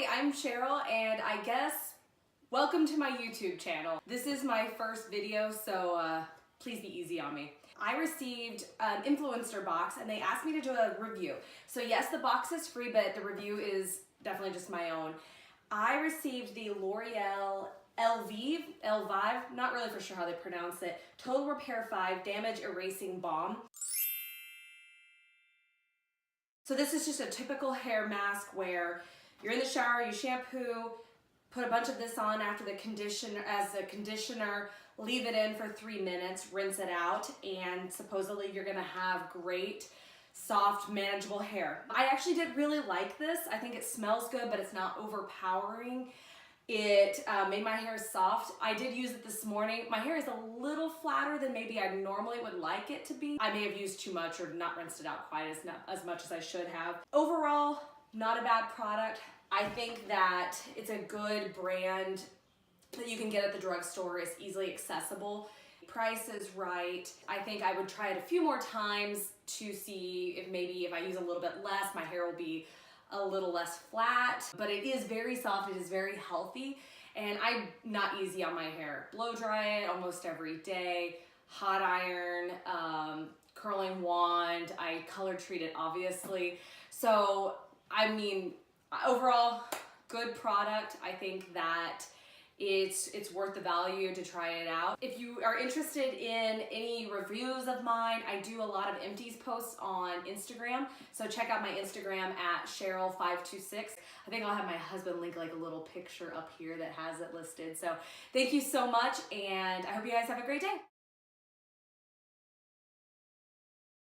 Hi, I'm Cheryl, and I guess welcome to my YouTube channel. This is my first video, so please be easy on me. I received an Influenster box and they asked me to do a review. So yes, the box is free, but the review is definitely just my own. I received the L'Oreal Elvive, not really for sure how they pronounce it, Total Repair 5 Damage Erasing Balm. So this is just a typical hair mask where you're in the shower, you shampoo, put a bunch of this on after the conditioner as a conditioner, leave it in for 3 minutes, rinse it out, and supposedly you're gonna have great, soft, manageable hair. I actually did really like this. I think it smells good, but it's not overpowering. It made my hair soft. I did use it this morning. My hair is a little flatter than maybe I normally would like it to be. I may have used too much or not rinsed it out quite as much as I should have. Overall, not a bad product. I think that it's a good brand that you can get at the drugstore. It's easily accessible. Price is right. I think I would try it a few more times to see if maybe if I use a little bit less, my hair will be a little less flat, but it is very soft, it is very healthy, and I'm not easy on my hair. Blow dry it almost every day, hot iron, curling wand, I color treat it obviously. So, I mean, overall, good product. I think that it's worth the value to try it out. If you are interested in any reviews of mine, I do a lot of empties posts on Instagram. So check out my Instagram at Cheryl526. I think I'll have my husband link like a little picture up here that has it listed. So thank you so much, and I hope you guys have a great day.